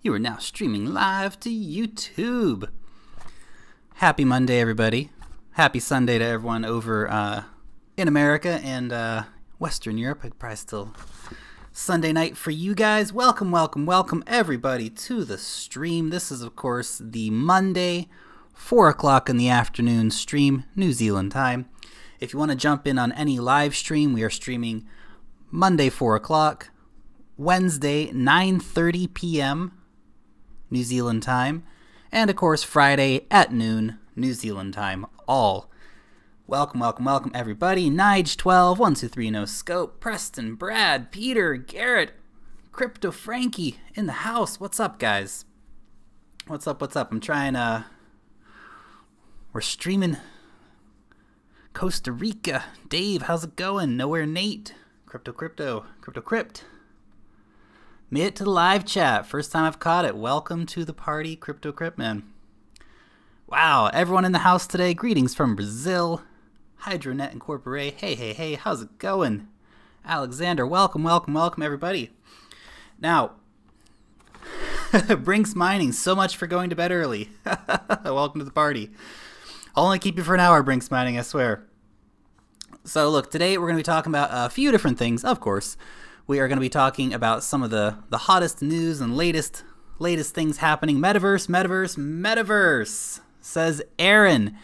You are now streaming live to YouTube. Happy Monday, everybody. Happy Sunday to everyone over in America and Western Europe. Probably still Sunday night for you guys. Welcome, welcome, welcome, everybody, to the stream. This is, of course, the Monday, 4 o'clock in the afternoon stream, New Zealand time. If you want to jump in on any live stream, we are streaming Monday, 4 o'clock, Wednesday, 9:30 p.m., New Zealand time, and of course Friday at noon, New Zealand time, all. Welcome, welcome, welcome everybody. Nige12, 123 No Scope, Preston, Brad, Peter, Garrett, Crypto Frankie in the house. What's up, guys? What's up, what's up? I'm trying we're streaming Costa Rica. Dave, how's it going? Nowhere Nate. Crypto Crypt. Made it to the live chat. First time I've caught it. Welcome to the party, Crypto Crypt, man. Wow, everyone in the house today. Greetings from Brazil. Hydronet Incorporate. Hey, how's it going? Alexander, welcome, welcome, welcome, everybody. Now, Brinks Mining, so much for going to bed early. Welcome to the party. I'll only keep you for an hour, Brinks Mining, I swear. So look, today we're going to be talking about a few different things, of course. We are going to be talking about some of the hottest news and latest things happening. Metaverse, says Aaron.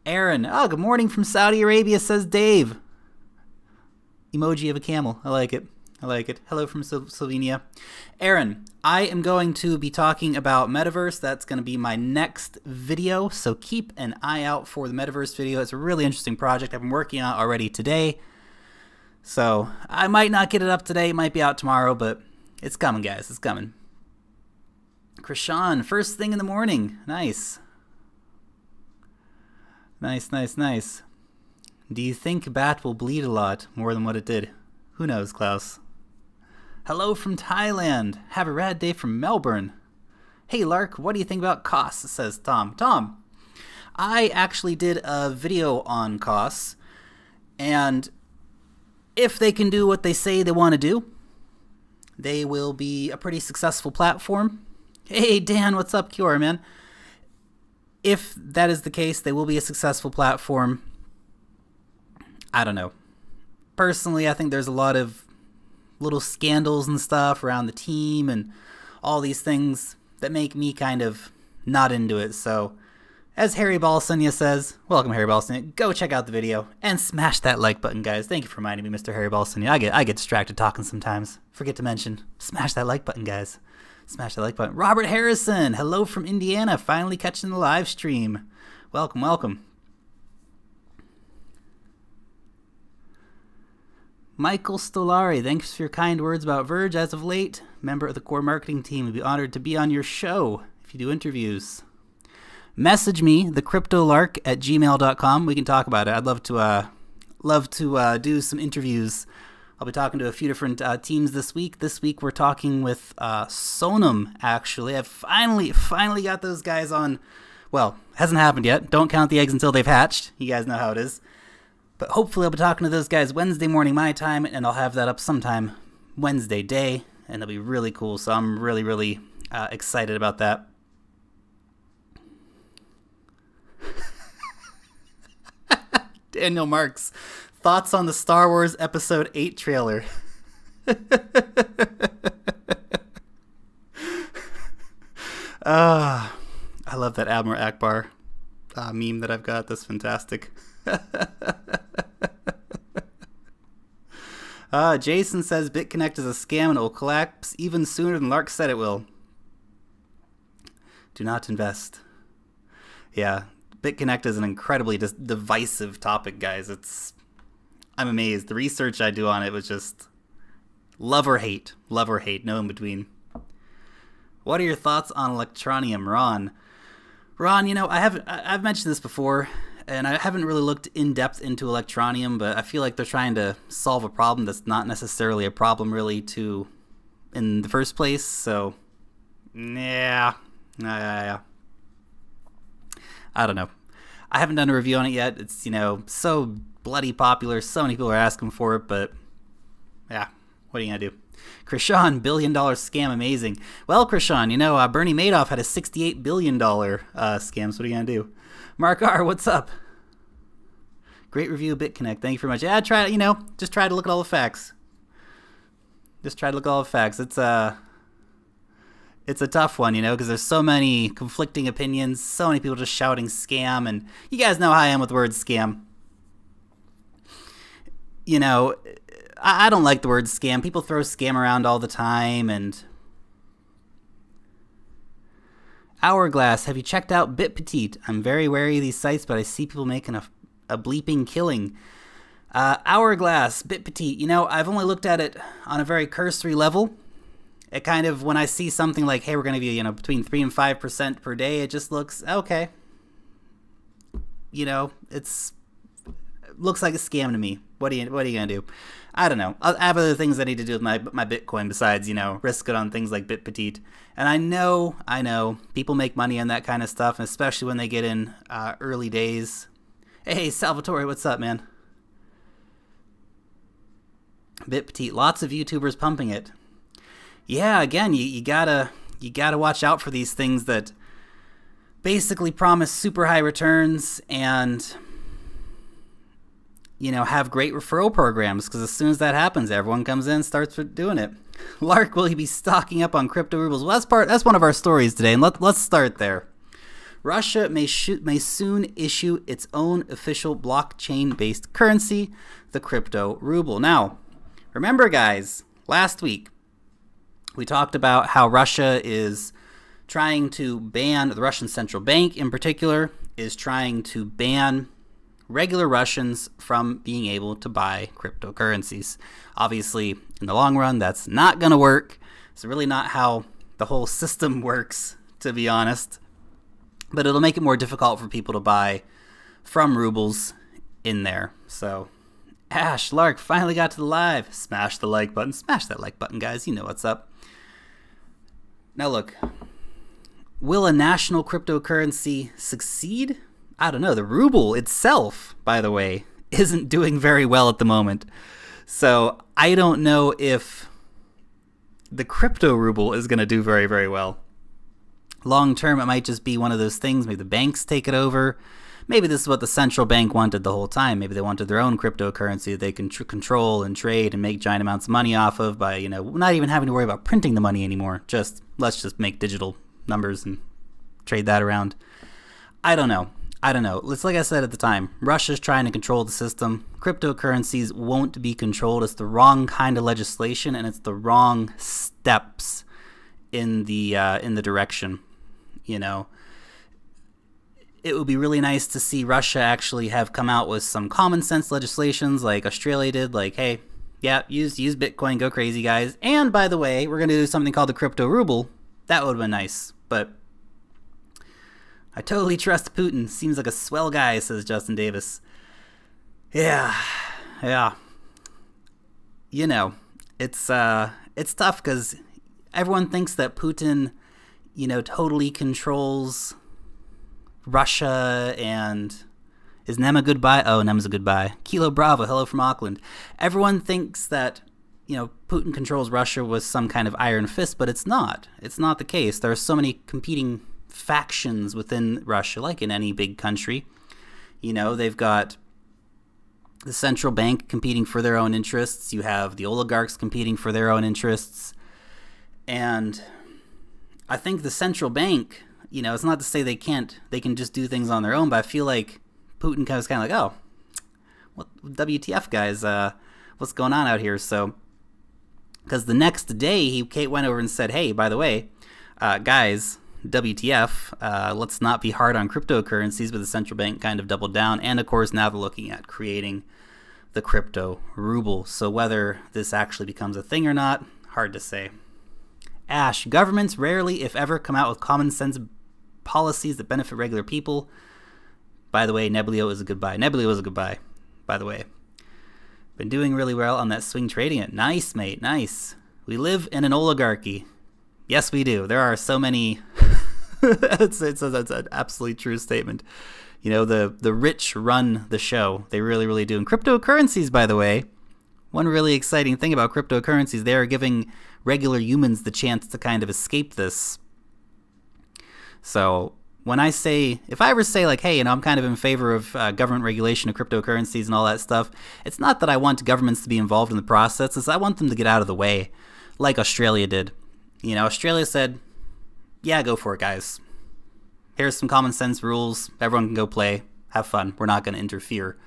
Oh, good morning from Saudi Arabia, says Dave. Emoji of a camel. I like it. Hello from Slovenia. Aaron, I am going to be talking about Metaverse. That's going to be my next video, so keep an eye out for the Metaverse video. It's a really interesting project I've been working on already today. So I might not get it up today, it might be out tomorrow, but it's coming, guys. It's coming. Krishan, first thing in the morning. Nice. Nice. Do you think Bat will bleed a lot more than what it did? Who knows, Klaus? Hello from Thailand. Have a rad day from Melbourne. Hey, Lark, what do you think about costs? Says Tom. Tom, I actually did a video on costs, and if they can do what they say they want to do, they will be a pretty successful platform. Hey, Dan, what's up, Kiora, man? If that is the case, they will be a successful platform. I don't know. Personally, I think there's a lot of little scandals and stuff around the team and all these things that make me kind of not into it. So, as Harry Balsonia says, welcome Harry Balsonia, go check out the video and smash that like button, guys. Thank you for reminding me, Mr. Harry Balsonia. I get distracted talking sometimes. Forget to mention, smash that like button, guys. Smash that like button. Robert Harrison, hello from Indiana, finally catching the live stream. Welcome, welcome. Michael Stolari, thanks for your kind words about Verge as of late. Member of the core marketing team, would be honored to be on your show if you do interviews. Message me, thecryptolark@gmail.com. We can talk about it. I'd love to do some interviews. I'll be talking to a few different teams this week. This week we're talking with Sonam, actually. I've finally got those guys on. Well, hasn't happened yet. Don't count the eggs until they've hatched. You guys know how it is. But hopefully I'll be talking to those guys Wednesday morning my time, and I'll have that up sometime Wednesday day, and it'll be really cool. So I'm really excited about that. Daniel Marks, thoughts on the Star Wars Episode 8 trailer? I love that Admiral Akbar meme that I've got. That's fantastic. Jason says BitConnect is a scam and it will collapse even sooner than Lark said it will. Do not invest. Yeah, BitConnect is an incredibly divisive topic, guys. I'm amazed. The research I do on it was just love or hate, no in between. What are your thoughts on Electronium, Ron? Ron, you know, I've mentioned this before, and I haven't really looked in depth into Electronium, but I feel like they're trying to solve a problem that's not necessarily a problem really in the first place. So, yeah. I don't know. I haven't done a review on it yet. It's, you know, so bloody popular. So many people are asking for it, but yeah, what are you gonna do? Krishan, $1 billion scam, amazing. Well, Krishan, you know, Bernie Madoff had a $68 billion scam, so what are you going to do? Mark R., what's up? Great review of BitConnect, thank you very much. Yeah, try to, you know, just try to look at all the facts. Just try to look at all the facts. It's a tough one, you know, because there's so many conflicting opinions, so many people just shouting scam, and you guys know how I am with the word scam. You know, I don't like the word scam. People throw scam around all the time, and... Hourglass, have you checked out BitPetite? I'm very wary of these sites, but I see people making a bleeping killing. Hourglass, BitPetite, you know, I've only looked at it on a very cursory level. It kind of, when I see something like, hey, we're going to be, you know, between 3 and 5% per day, it just looks, okay. You know, it looks like a scam to me. What are you going to do? I don't know. I have other things I need to do with my Bitcoin besides, you know, risk it on things like BitPetite. And I know, people make money on that kind of stuff, and especially when they get in early days. Hey, Salvatore, what's up, man? BitPetite, lots of YouTubers pumping it. Yeah, again, you gotta watch out for these things that basically promise super high returns and, you know, have great referral programs, because as soon as that happens, everyone comes in and starts doing it. Lark, will he be stocking up on crypto rubles? Well, that's one of our stories today, and let's start there. Russia may soon issue its own official blockchain-based currency, the crypto ruble. Now, remember, guys, last week we talked about how Russia is trying to ban, the Russian central bank in particular, is trying to ban regular Russians from being able to buy cryptocurrencies. Obviously, in the long run, that's not going to work. It's really not how the whole system works, to be honest. But it'll make it more difficult for people to buy from rubles in there. So, Ash, Lark, finally got to the live. Smash the like button. Smash that like button, guys. You know what's up. Now look, will a national cryptocurrency succeed? I don't know. The ruble itself, by the way, isn't doing very well at the moment. So I don't know if the crypto ruble is going to do very, very well. Long term, it might just be one of those things. Maybe the banks take it over. Maybe this is what the central bank wanted the whole time. Maybe they wanted their own cryptocurrency that they can control and trade and make giant amounts of money off of by, you know, not even having to worry about printing the money anymore. Let's just make digital numbers and trade that around. I don't know. It's like I said at the time, Russia's trying to control the system. Cryptocurrencies won't be controlled. It's the wrong kind of legislation, and it's the wrong steps in the direction. You know, it would be really nice to see Russia actually have come out with some common sense legislations like Australia did, like, hey, yeah, use Bitcoin, go crazy, guys. And by the way, we're going to do something called the crypto ruble. That would have been nice, but I totally trust Putin. Seems like a swell guy, says Justin Davis. Yeah. You know, it's tough because everyone thinks that Putin, you know, totally controls Russia. And is Nem a goodbye? Oh, Nem's a goodbye. Kilo Bravo, hello from Auckland. Everyone thinks that, you know, Putin controls Russia with some kind of iron fist, but it's not. It's not the case. There are so many competing factions within Russia, like in any big country. You know, they've got the central bank competing for their own interests. You have the oligarchs competing for their own interests. And I think the central bank, you know, it's not to say they can just do things on their own, but I feel like Putin was kind of like, oh, what WTF, guys, what's going on out here? So, because the next day he went over and said, hey, by the way, guys, WTF, let's not be hard on cryptocurrencies, but the central bank kind of doubled down. And of course, now they're looking at creating the crypto ruble. So whether this actually becomes a thing or not, hard to say. Ash, governments rarely, if ever, come out with common sense policies that benefit regular people. By the way, Nebulio is a goodbye. Nebulio is a goodbye, by the way. Been doing really well on that swing trading it. Nice, mate, nice. We live in an oligarchy. Yes, we do. There are so many. It's an absolutely true statement. You know, the rich run the show. They really, really do. And cryptocurrencies, by the way, One really exciting thing about cryptocurrencies, they are giving regular humans the chance to kind of escape this. So when I say, if I ever say like, hey, I'm kind of in favor of government regulation of cryptocurrencies and all that stuff, it's not that I want governments to be involved in the process, it's I want them to get out of the way, like Australia did. Australia said, yeah, go for it, guys. Here's some common sense rules. Everyone can go play, have fun. We're not going to interfere.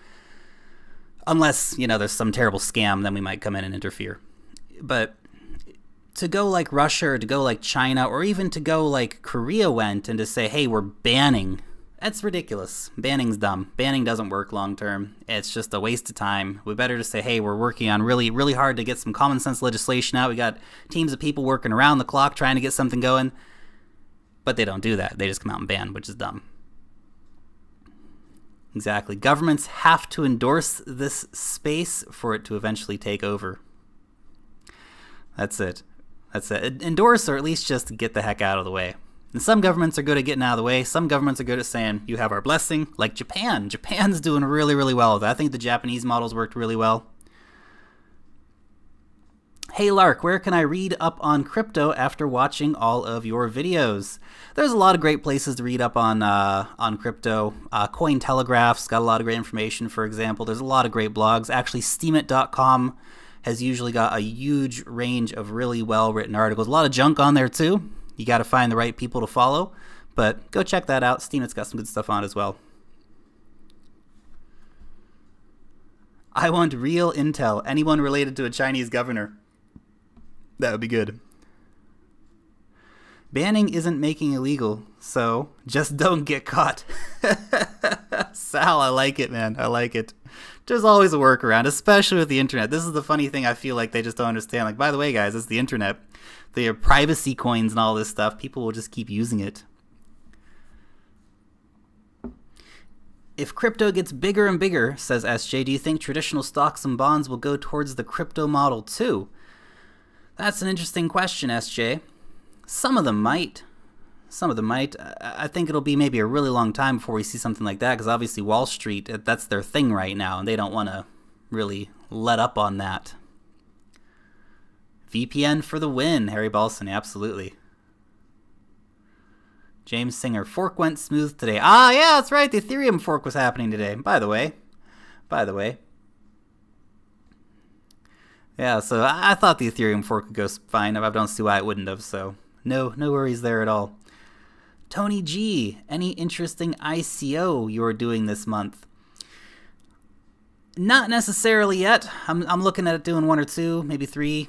Unless, there's some terrible scam, then we might come in and interfere. But to go like Russia or to go like China or even to go like Korea went and to say, hey, we're banning, that's ridiculous. Banning's dumb. Banning doesn't work long term. It's just a waste of time. We better just say, hey, we're working on really, really hard to get some common sense legislation out. We got teams of people working around the clock trying to get something going. But they don't do that. They just come out and ban, which is dumb. Exactly. Governments have to endorse this space for it to eventually take over. That's it. That's it. Endorse, or at least just get the heck out of the way. And some governments are good at getting out of the way. Some governments are good at saying, you have our blessing, like Japan. Japan's doing really, really well with that. I think the Japanese models worked really well. Hey Lark, where can I read up on crypto after watching all of your videos? There's a lot of great places to read up on crypto. Cointelegraph's got a lot of great information, for example. There's a lot of great blogs. Actually, steemit.com has usually got a huge range of really well-written articles. A lot of junk on there, too. You got to find the right people to follow. But go check that out. Steemit's got some good stuff on as well. I want real intel. Anyone related to a Chinese governor. That would be good. Banning isn't making illegal, so just don't get caught. Sal, I like it, man. I like it. There's always a workaround, especially with the internet. This is the funny thing I feel like they just don't understand. Like, by the way, guys, it's the internet. They have privacy coins and all this stuff. People will just keep using it. If crypto gets bigger and bigger, says SJ, do you think traditional stocks and bonds will go towards the crypto model too? That's an interesting question, SJ. Some of them might. Some of them might. I think it'll be maybe a really long time before we see something like that, because obviously Wall Street, that's their thing right now, and they don't want to really let up on that. VPN for the win, Harry Balson, absolutely. James Singer, fork went smooth today. Ah, yeah, that's right, the Ethereum fork was happening today, by the way. Yeah, so I thought the Ethereum fork would go fine. I don't see why it wouldn't have, so no worries there at all. Tony G, any interesting ICO you're doing this month? Not necessarily yet. I'm looking at doing 1 or 2, maybe 3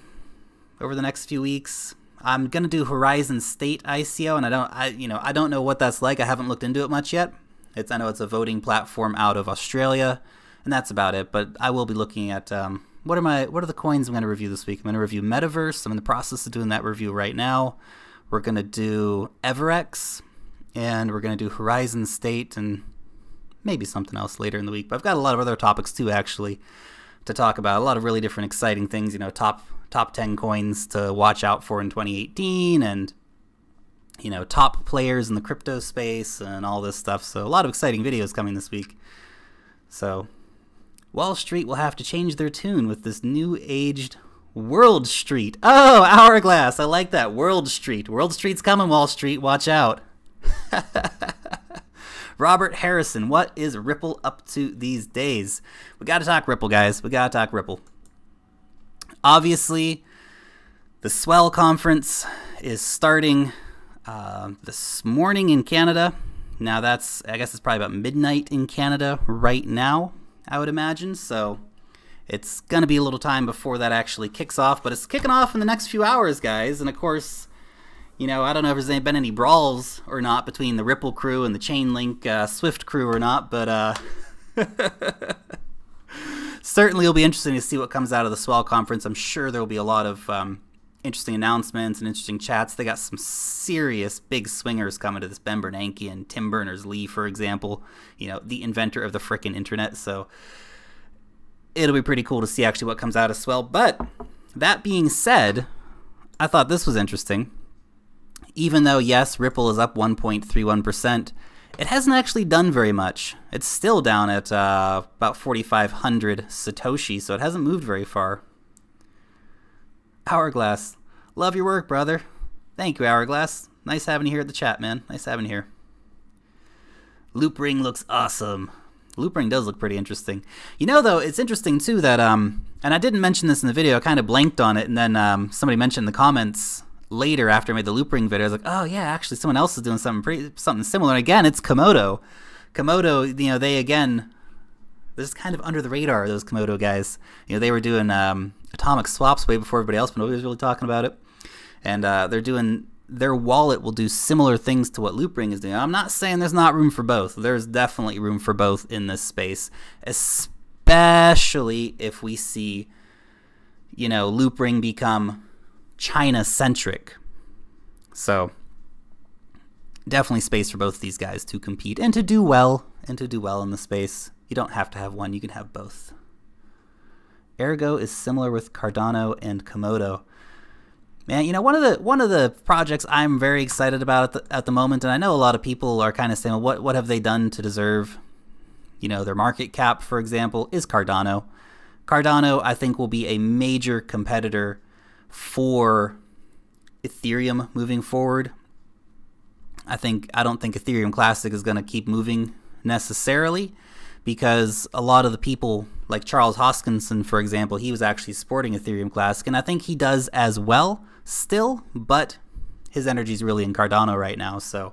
over the next few weeks. I'm gonna do Horizon State ICO, and I don't know what that's like. I haven't looked into it much yet. I know it's a voting platform out of Australia, and that's about it. But I will be looking at what are the coins I'm going to review this week. I'm going to review Metaverse. I'm in the process of doing that review right now. We're going to do Everex, and we're going to do Horizon State, and maybe something else later in the week. But I've got a lot of other topics too, actually, to talk about. A lot of really different exciting things. Top 10 coins to watch out for in 2018, and top players in the crypto space and all this stuff. So a lot of exciting videos coming this week. So Wall Street will have to change their tune with this new aged World Street. Oh, Hourglass. I like that. World Street. World Street's coming, Wall Street. Watch out. Robert Harrison, what is Ripple up to these days? We got to talk Ripple, guys. We got to talk Ripple. Obviously, the Swell conference is starting this morning in Canada. Now I guess it's probably about midnight in Canada right now, I would imagine. So it's going to be a little time before that actually kicks off, but it's kicking off in the next few hours, guys. And of course, I don't know if there's been any brawls or not between the Ripple crew and the Chainlink Swift crew or not, but certainly it'll be interesting to see what comes out of the Swell conference. I'm sure there will be a lot of interesting announcements and interesting chats. They got some serious big swingers coming to this. Ben Bernanke and Tim Berners-Lee, for example, the inventor of the frickin' internet. So it'll be pretty cool to see actually what comes out of Swell. But that being said, I thought this was interesting. Even though, yes, Ripple is up 1.31%, It hasn't actually done very much. It's still down at about 4,500 Satoshi, so it hasn't moved very far. Hourglass. Love your work, brother. Thank you, Hourglass. Nice having you here at the chat, man. Nice having you here. Loop ring looks awesome. Loop ring does look pretty interesting. You know, though, it's interesting, too, that, and I didn't mention this in the video. I kind of blanked on it, and then somebody mentioned in the comments later after I made the loop ring video. I was like, oh, yeah, actually, someone else is doing something similar. And again, it's Komodo. Komodo, you know, they, again, they're just kind of under the radar, those Komodo guys. You know, they were doing atomic swaps way before everybody else, but nobody was really talking about it. And they're doing... Their wallet will do similar things to what Loopring is doing. I'm not saying there's not room for both. There's definitely room for both in this space, especially if we see, you know, Loopring become China-centric. So definitely space for both of these guys to compete and to do well in the space. You don't have to have one. You can have both. Ergo is similar with Cardano and Komodo. Man, you know, one of the projects I'm very excited about at the moment, and I know a lot of people are kind of saying, well, what have they done to deserve, you know, their market cap, for example, is Cardano. Cardano, I think, will be a major competitor for Ethereum moving forward. I don't think Ethereum Classic is going to keep moving necessarily, because a lot of the people, like Charles Hoskinson, for example, he was actually supporting Ethereum Classic, and I think he does as well still, but his energy's really in Cardano right now. So,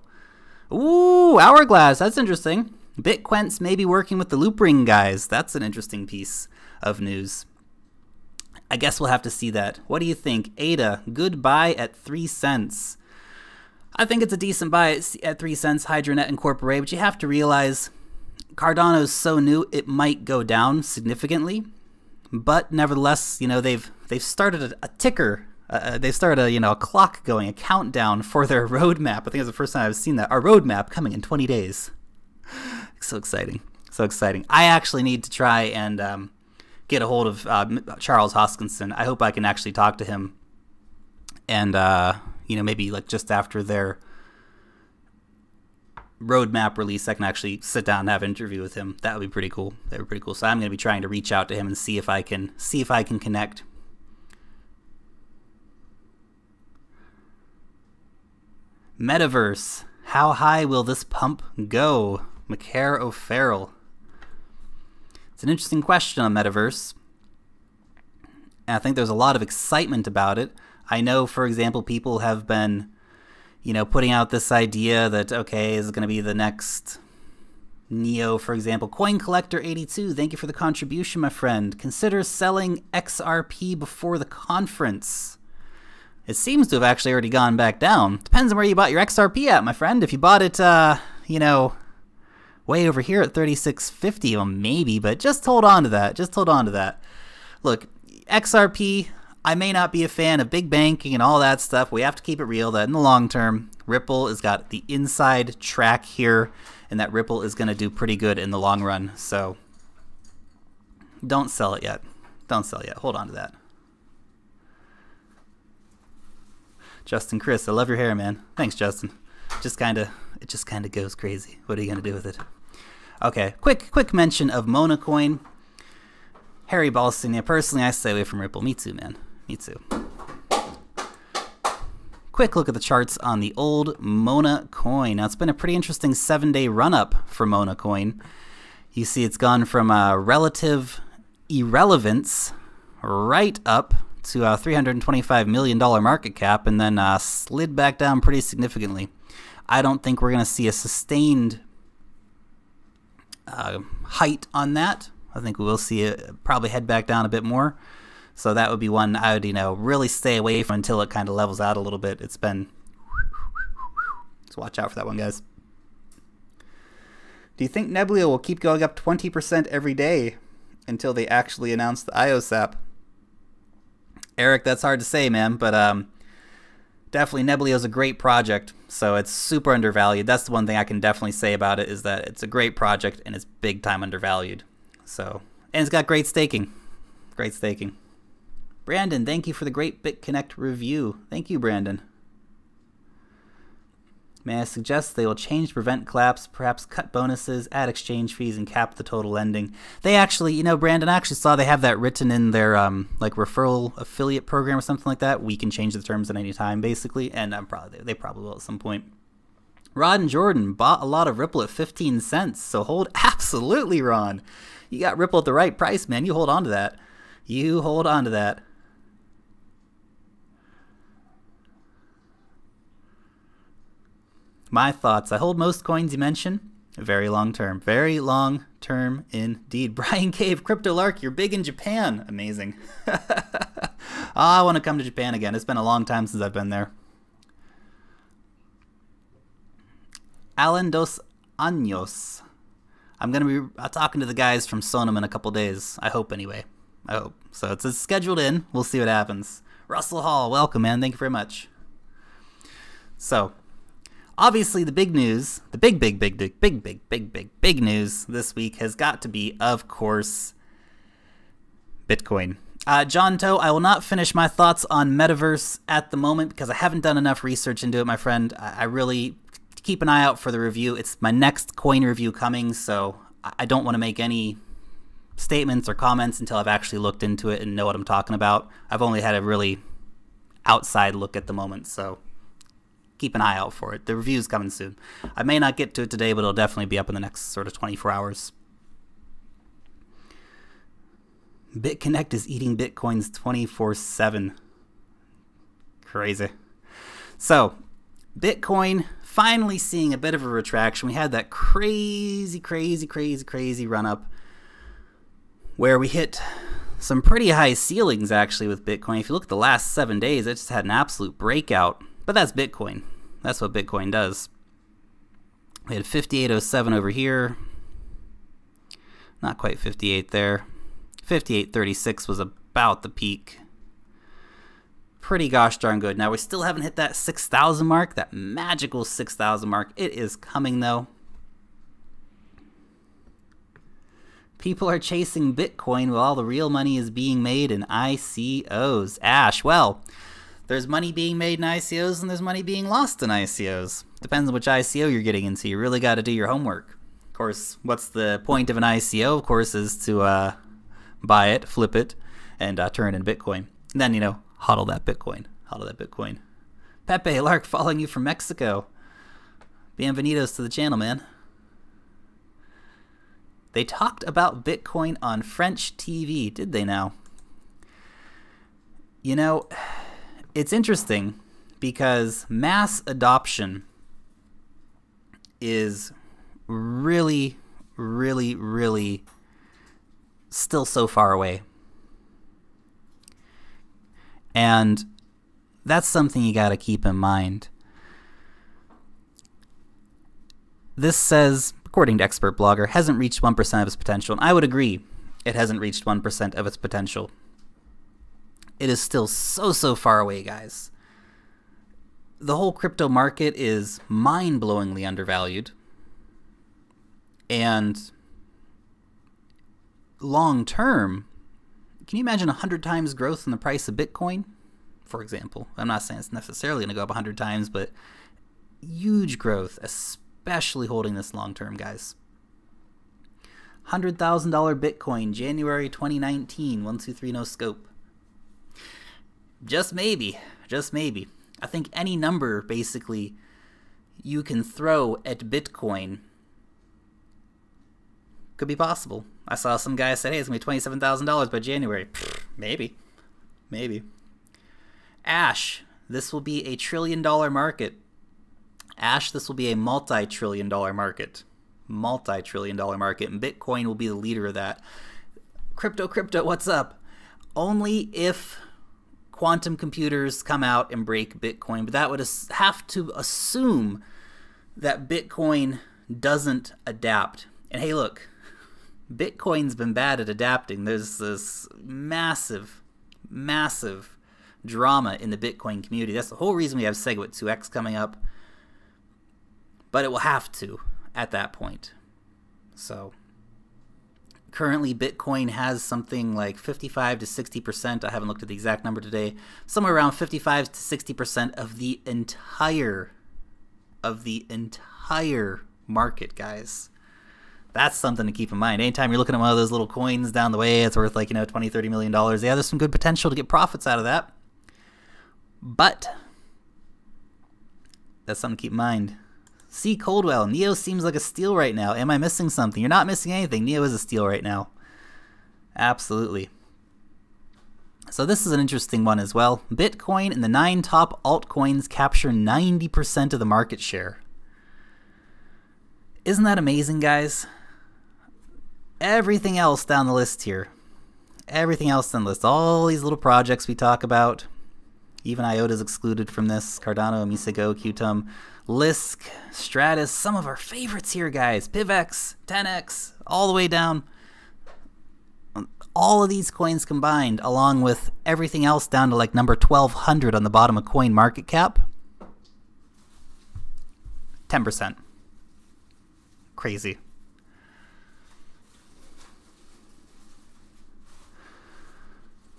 ooh, Hourglass, that's interesting. Bitquent's maybe working with the Loopring guys. That's an interesting piece of news. I guess we'll have to see that. What do you think? ADA, good buy at 3 cents. I think it's a decent buy at 3 cents, Hydronet Incorporated, but you have to realize Cardano's so new, it might go down significantly, but nevertheless, you know, they've started a ticker. They've started a clock going, a countdown for their roadmap. I think it's the first time I've seen that. Our roadmap coming in 20 days. So exciting, so exciting. I actually need to try and get a hold of Charles Hoskinson. I hope I can actually talk to him, and you know, maybe like just after their roadmap release, I can actually sit down and have an interview with him. That would be pretty cool. That would be pretty cool. So I'm going to be trying to reach out to him and see if I can connect. Metaverse. How high will this pump go? McCare O'Farrell. It's an interesting question on Metaverse. And I think there's a lot of excitement about it. I know, for example, people have been, you know, putting out this idea that, okay, is it going to be the next Neo, for example. Coin Collector 82, thank you for the contribution, my friend. Consider selling XRP before the conference. It seems to have actually already gone back down. Depends on where you bought your XRP at, my friend. If you bought it, you know, way over here at 36.50, well, maybe, but just hold on to that. Just hold on to that. Look, XRP, I may not be a fan of big banking and all that stuff. We have to keep it real that in the long term, Ripple has got the inside track here, and that Ripple is going to do pretty good in the long run. So don't sell it yet. Don't sell it yet. Hold on to that. Justin Chris, I love your hair, man. Thanks, Justin. It just kind of goes crazy. What are you going to do with it? Okay, quick mention of Monacoin. Harry Balston, yeah, personally, I stay away from Ripple. Me too, man. Me too. Quick look at the charts on the old Monacoin. Now, it's been a pretty interesting 7-day run-up for Monacoin. You see it's gone from relative irrelevance right up to a $325 million market cap, and then slid back down pretty significantly. I don't think we're going to see a sustained height on that. I think we will see it probably head back down a bit more. So that would be one I would, you know, really stay away from until it kind of levels out a little bit. It's been... So watch out for that one, guys. Do you think Nebula will keep going up 20% every day until they actually announce the IOSAP? Eric, that's hard to say, man, but definitely Nebula is a great project, so it's super undervalued. That's the one thing I can definitely say about it, is that it's a great project and it's big time undervalued. So, and it's got great staking. Great staking. Brandon, thank you for the great BitConnect review. Thank you, Brandon. May I suggest they will change to prevent collapse, perhaps cut bonuses, add exchange fees, and cap the total lending. They actually, you know, Brandon, I actually saw they have that written in their like referral affiliate program or something like that. We can change the terms at any time, basically, and they probably will at some point. Rod and Jordan bought a lot of Ripple at 15 cents, so hold absolutely, Ron. You got Ripple at the right price, man. You hold on to that. You hold on to that. My thoughts. I hold most coins you mention. Very long term. Very long term indeed. Brian Cave, Crypto Lark, you're big in Japan. Amazing. I want to come to Japan again. It's been a long time since I've been there. Alan dos Años. I'm going to be talking to the guys from Sonam in a couple days. I hope, anyway. I hope. So it's scheduled in. We'll see what happens. Russell Hall, welcome, man. Thank you very much. So, obviously, the big news, the big news this week has got to be, of course, Bitcoin. John Toe, I will not finish my thoughts on Metaverse at the moment because I haven't done enough research into it, my friend. I really keep an eye out for the review. It's my next coin review coming, so I don't want to make any statements or comments until I've actually looked into it and know what I'm talking about. I've only had a really outside look at the moment, so keep an eye out for it. The review's coming soon. I may not get to it today, but it'll definitely be up in the next sort of 24 hours. BitConnect is eating Bitcoins 24/7. Crazy. So, Bitcoin finally seeing a bit of a retraction. We had that crazy run up where we hit some pretty high ceilings actually with Bitcoin. If you look at the last 7 days, it just had an absolute breakout. But that's Bitcoin. That's what Bitcoin does. We had 5807 over here. Not quite 58 there. 5836 was about the peak. Pretty gosh darn good. Now we still haven't hit that 6,000 mark, that magical 6,000 mark. It is coming though. People are chasing Bitcoin while all the real money is being made in ICOs. Ash, well, there's money being made in ICOs and there's money being lost in ICOs. Depends on which ICO you're getting into. You really got to do your homework. Of course, what's the point of an ICO? Of course, is to buy it, flip it, and turn it into Bitcoin. And then, you know, hodl that Bitcoin. Hodl that Bitcoin. Pepe, Lark, following you from Mexico. Bienvenidos to the channel, man. They talked about Bitcoin on French TV, did they now? You know, it's interesting because mass adoption is really still so far away. And that's something you got to keep in mind. This says, according to Expert Blogger, hasn't reached 1% of its potential. And I would agree, it hasn't reached 1% of its potential. It is still so far away, guys. The whole crypto market is mind-blowingly undervalued. And long term, can you imagine 100 times growth in the price of Bitcoin, for example? I'm not saying it's necessarily going to go up 100 times, but huge growth, especially holding this long term, guys. $100,000 Bitcoin, January 2019, 123 no scope. Just maybe, just maybe. I think any number, basically, you can throw at Bitcoin could be possible. I saw some guy say, hey, it's going to be $27,000 by January. Pfft, maybe. Maybe. Ash, this will be a $1 trillion market. Ash, this will be a multi-trillion dollar market. Multi-trillion dollar market. And Bitcoin will be the leader of that. Crypto, what's up? Only if quantum computers come out and break Bitcoin. But that would have to assume that Bitcoin doesn't adapt. And hey, look. Bitcoin's been bad at adapting. There's this massive drama in the Bitcoin community. That's the whole reason we have SegWit 2x coming up. But it will have to at that point. So currently Bitcoin has something like 55 to 60%. I haven't looked at the exact number today. Somewhere around 55 to 60% of the entire of the entire market, guys. That's something to keep in mind. Anytime you're looking at one of those little coins down the way, it's worth like, $20, $30 million. Yeah, there's some good potential to get profits out of that. But that's something to keep in mind. C. Coldwell, NEO seems like a steal right now. Am I missing something? You're not missing anything. NEO is a steal right now. Absolutely. So this is an interesting one as well. Bitcoin and the 9 top altcoins capture 90% of the market share. Isn't that amazing, guys? Everything else down the list here. Everything else on the list. All these little projects we talk about. Even IOTA is excluded from this. Cardano, Misago, Qtum, Lisk, Stratus. Some of our favorites here, guys. PivX, 10x, all the way down. All of these coins combined, along with everything else down to like number 1200 on the bottom of coin market cap. 10%. Crazy.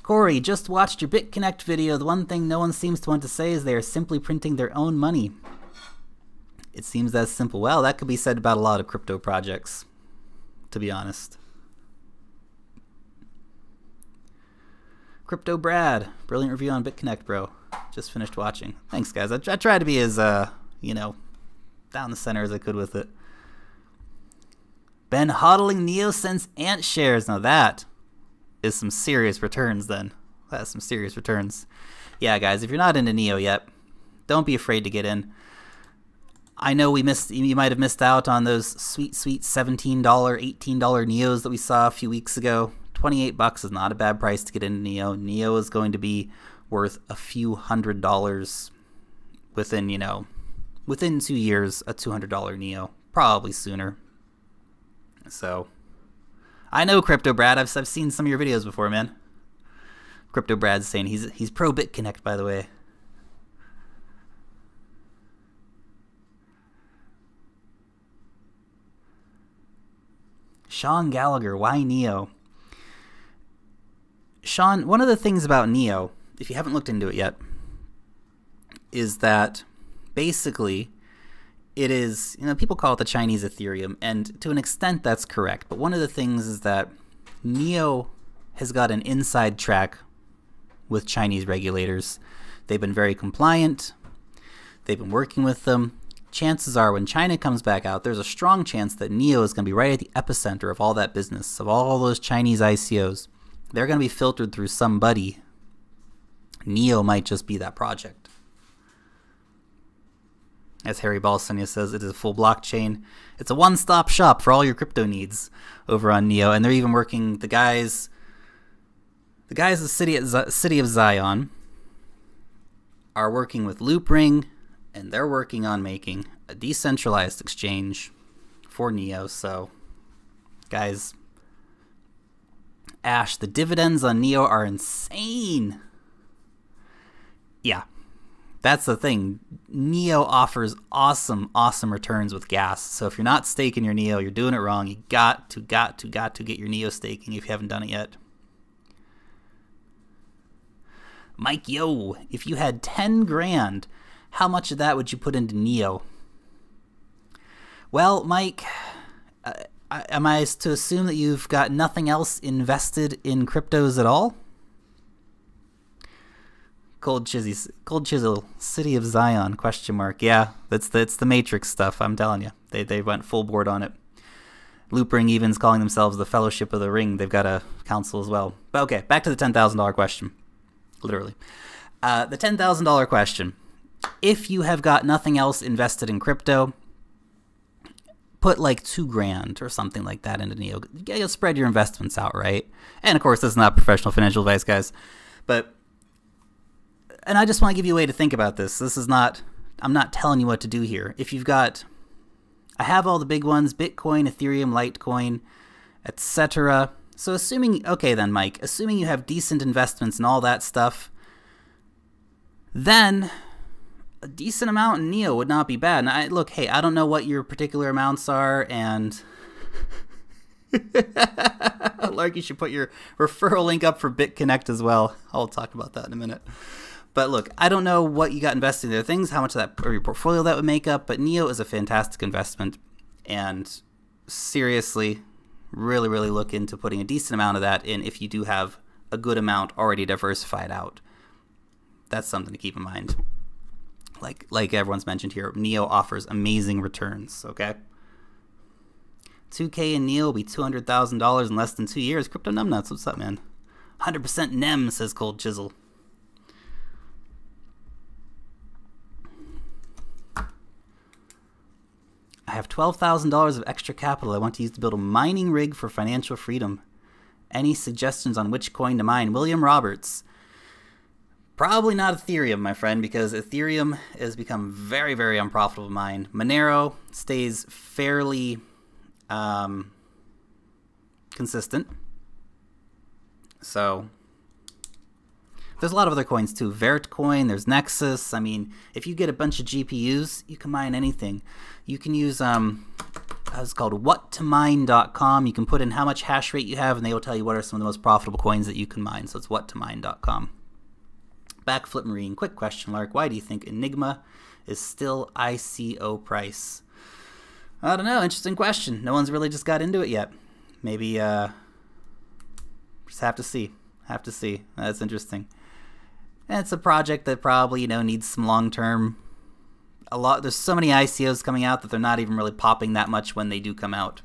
Corey, just watched your BitConnect video. The one thing no one seems to want to say is they are simply printing their own money. It seems that simple. Well, that could be said about a lot of crypto projects, to be honest. Crypto Brad, brilliant review on BitConnect, bro. Just finished watching. Thanks, guys. I tried to be as, down the center as I could with it. Been hodling NEO since Ant shares. Now that is some serious returns then. That's some serious returns. Yeah, guys, if you're not into NEO yet, don't be afraid to get in. I know you might have missed out on those sweet, sweet $17, $18 NEOs that we saw a few weeks ago. $28 is not a bad price to get into NEO. NEO is going to be worth a few $100s within, within 2 years, a $200 NEO. Probably sooner. So, I know Crypto Brad. I've seen some of your videos before, man. Crypto Brad's saying he's pro BitConnect, by the way. Sean Gallagher, why NEO? Sean, one of the things about NEO, if you haven't looked into it yet, is that basically it is, people call it the Chinese Ethereum, and to an extent that's correct. But one of the things is that NEO has got an inside track with Chinese regulators. They've been very compliant. They've been working with them. Chances are when China comes back out, there's a strong chance that NEO is going to be right at the epicenter of all that business, of all those Chinese ICOs. They're going to be filtered through somebody. NEO might just be that project. As Harry Balsania says, it is a full blockchain. It's a one-stop shop for all your crypto needs over on NEO. And they're even working, the guys at the City of Zion are working with Loopring, and they're working on making a decentralized exchange for NEO. So, guys, Ash, the dividends on NEO are insane. Yeah. That's the thing. NEO offers awesome, awesome returns with gas. So if you're not staking your NEO, you're doing it wrong. You got to get your NEO staking if you haven't done it yet. Mike, yo, if you had 10 grand, how much of that would you put into NEO? Well, Mike, am I to assume that you've got nothing else invested in cryptos at all? Cold Chisel, City of Zion, question mark. Yeah, it's the Matrix stuff, I'm telling you. They went full board on it. Loopring even's calling themselves the Fellowship of the Ring. They've got a council as well. But okay, back to the $10,000 question. Literally. The $10,000 question. If you have got nothing else invested in crypto, put like 2 grand or something like that into NEO. You'll spread your investments out, right? And of course, this is not professional financial advice, guys. And I just want to give you a way to think about this. I'm not telling you what to do here. If you've got, I have all the big ones, Bitcoin, Ethereum, Litecoin, etc. So assuming, okay then, Mike, assuming you have decent investments and all that stuff, then a decent amount in NEO would not be bad. And look, hey, I don't know what your particular amounts are, and Lark, you should put your referral link up for BitConnect as well. I'll talk about that in a minute. But look, I don't know what you got invested in other things, how much of that or your portfolio that would make up, but NEO is a fantastic investment. And seriously, really, really look into putting a decent amount of that in if you do have a good amount already diversified out. That's something to keep in mind. Like everyone's mentioned here, NEO offers amazing returns, okay? 2K in NEO will be $200,000 in less than 2 years. Crypto numbnuts, what's up, man? 100% NEM, says Cold Chisel. I have $12,000 of extra capital I want to use to build a mining rig for financial freedom. Any suggestions on which coin to mine? William Roberts. Probably not Ethereum, my friend, because Ethereum has become very, very unprofitable to mine. Monero stays fairly consistent. So there's a lot of other coins too. Litecoin, there's Nexus. I mean, if you get a bunch of GPUs, you can mine anything. You can use it's called whattomine.com. You can put in how much hash rate you have, and they will tell you what are some of the most profitable coins that you can mine. So it's whattomine.com. Backflip Marine, quick question, Lark. Why do you think Enigma is still ICO price? I don't know. Interesting question. No one's really just got into it yet. Maybe just have to see. Have to see. That's interesting. And it's a project that probably, needs some long-term. There's so many ICOs coming out that they're not even really popping that much when they do come out.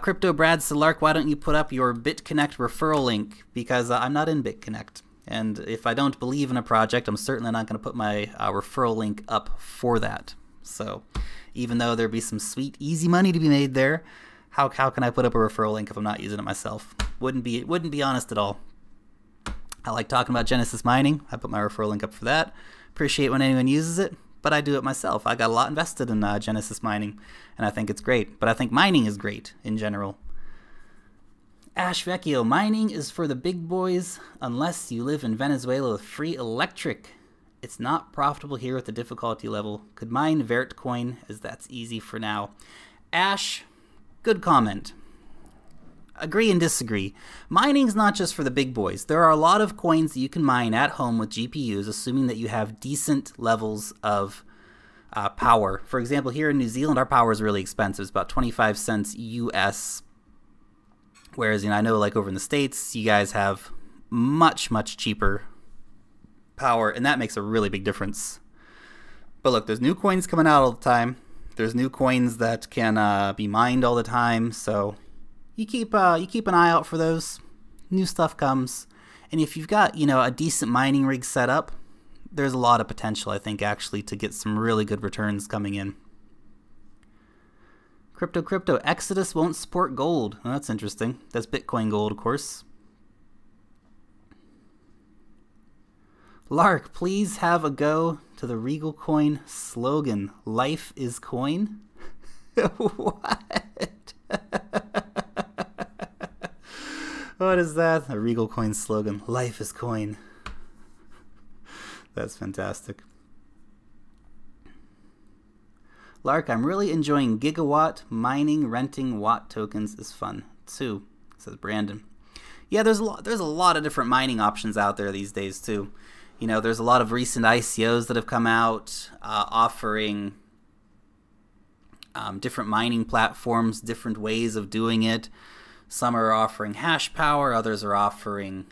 Crypto Brad said, Lark, why don't you put up your BitConnect referral link? Because I'm not in BitConnect. And if I don't believe in a project, I'm certainly not going to put my referral link up for that. So even though there'd be some sweet, easy money to be made there, how can I put up a referral link if I'm not using it myself? Wouldn't be honest at all. I like talking about Genesis Mining. I put my referral link up for that. Appreciate when anyone uses it, but I do it myself. I got a lot invested in Genesis Mining, and I think it's great. But I think mining is great in general. Ash Vecchio, mining is for the big boys unless you live in Venezuela with free electric. It's not profitable here at the difficulty level. Could mine Litecoin as that's easy for now. Ash, good comment. Agree and disagree. Mining's not just for the big boys. There are a lot of coins that you can mine at home with GPUs, assuming that you have decent levels of power. For example, here in New Zealand, our power is really expensive. It's about 25 cents US. Whereas, I know like over in the States, you guys have much, much cheaper power, and that makes a really big difference. But look, there's new coins coming out all the time. There's new coins that can be mined all the time, so you keep an eye out for those. New stuff comes, and if you've got a decent mining rig set up, there's a lot of potential, I think, actually, to get some really good returns coming in. Crypto, Exodus won't support gold. Well, that's interesting. That's Bitcoin gold, of course. Lark, please have a go to the Regal Coin slogan. Life is coin? What? What is that? A Regal Coin slogan. Life is coin. That's fantastic. Lark, I'm really enjoying gigawatt mining. Renting watt tokens is fun too, says Brandon. Yeah, there's a lot of different mining options out there these days too. There's a lot of recent ICOs that have come out offering different mining platforms, different ways of doing it. Some are offering hash power, others are offering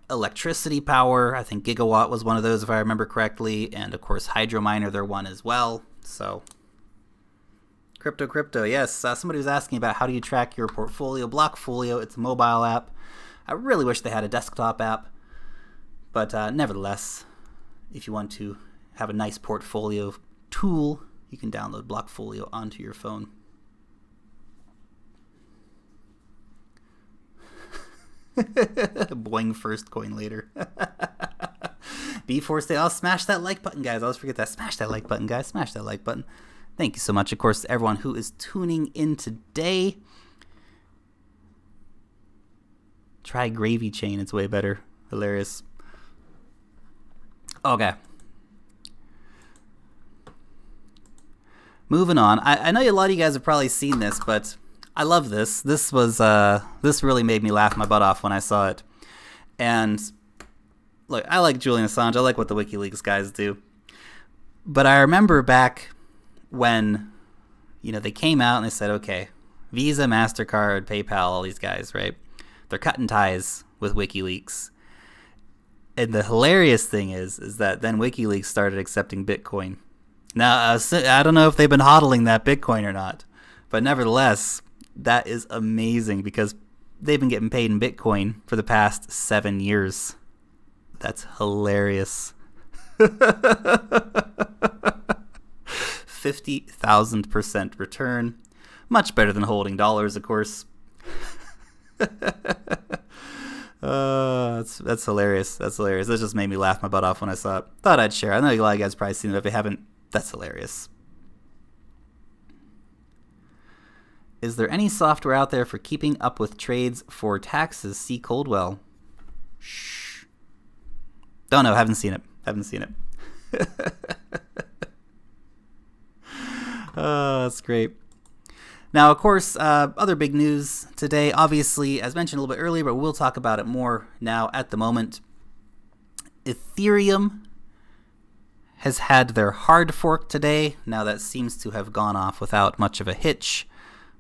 electricity power. I think Gigawatt was one of those, if I remember correctly, and of course Hydrominer, they're one as well. So Crypto, yes. Somebody was asking about how do you track your portfolio. Blockfolio, it's a mobile app. I really wish they had a desktop app, but nevertheless, if you want to have a nice portfolio tool, you can download Blockfolio onto your phone. Boing first, coin later. B4 Stay. I'll smash that like button, guys. I always forget that. Smash that like button, guys. Smash that like button. Thank you so much, of course, to everyone who is tuning in today. Try Gravy Chain. It's way better. Hilarious. Okay. Moving on. I know a lot of you guys have probably seen this, but I love this. This really made me laugh my butt off when I saw it. And look, I like Julian Assange. I like what the WikiLeaks guys do. But I remember back when, they came out and they said, okay, Visa, MasterCard, PayPal, all these guys, right? They're cutting ties with WikiLeaks. And the hilarious thing is that then WikiLeaks started accepting Bitcoin. Now, I don't know if they've been hodling that Bitcoin or not, but nevertheless, that is amazing because they've been getting paid in Bitcoin for the past 7 years. That's hilarious. 50,000% return. Much better than holding dollars, of course. That's hilarious. That's hilarious. That just made me laugh my butt off when I saw it. Thought I'd share. I know a lot of you guys probably seen it. If you haven't, that's hilarious. Is there any software out there for keeping up with trades for taxes? See Coldwell. Shh. Don't know. Haven't seen it. Haven't seen it. Oh, that's great. Now, of course, other big news today, obviously, as mentioned a little bit earlier, but we'll talk about it more now at the moment. Ethereum has had their hard fork today. Now, that seems to have gone off without much of a hitch,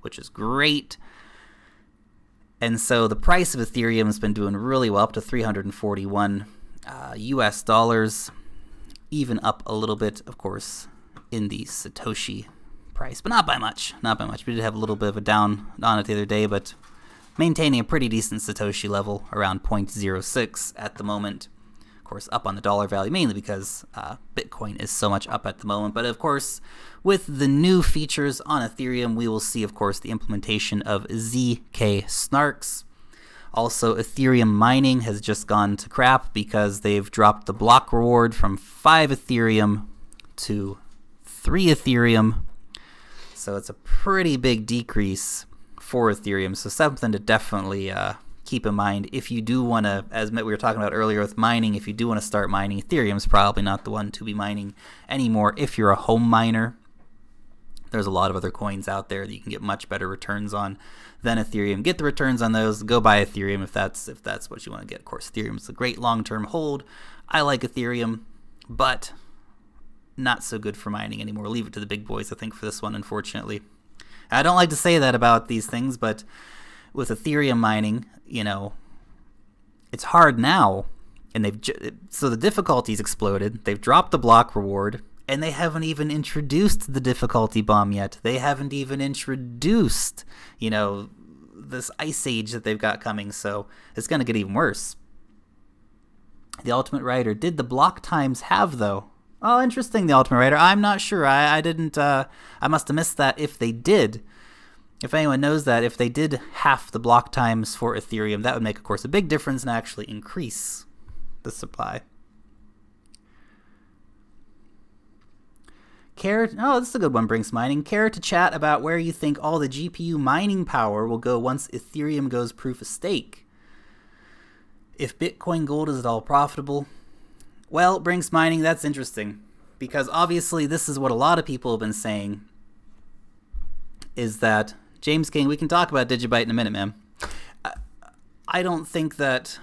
which is great. And so the price of Ethereum has been doing really well, up to 341 US dollars, even up a little bit, of course, in the Satoshi price, but not by much. Not by much. We did have a little bit of a down on it the other day, but maintaining a pretty decent Satoshi level around 0.06 at the moment. Of course, up on the dollar value, mainly because Bitcoin is so much up at the moment. But of course, with the new features on Ethereum, we will see, of course, the implementation of ZK snarks. Also, Ethereum mining has just gone to crap because they've dropped the block reward from 5 Ethereum to 3 Ethereum. So it's a pretty big decrease for Ethereum. So something to definitely keep in mind if you do want to, as we were talking about earlier with mining, if you do want to start mining, Ethereum's probably not the one to be mining anymore if you're a home miner. There's a lot of other coins out there that you can get much better returns on than Ethereum. Get the returns on those. Go buy Ethereum if that's what you want to get. Of course, Ethereum is a great long-term hold. I like Ethereum, but not so good for mining anymore. Leave it to the big boys, I think, for this one, unfortunately. I don't like to say that about these things, but with Ethereum mining, it's hard now, and so the difficulty's exploded. They've dropped the block reward, and they haven't even introduced the difficulty bomb yet. They haven't even introduced, this ice age that they've got coming, so it's going to get even worse. The Ultimate Writer, did the block times have, though? Oh, interesting, the Ultimate Writer. I'm not sure. I didn't, I must have missed that if they did. If anyone knows that, if they did half the block times for Ethereum, that would make, of course, a big difference and actually increase the supply. Oh, this is a good one, Brinks Mining. Care to chat about where you think all the GPU mining power will go once Ethereum goes proof of stake? If Bitcoin Gold is at all profitable? Well, Brinks Mining, that's interesting, because obviously this is what a lot of people have been saying, is that, James King, we can talk about Digibyte in a minute, man. I don't think that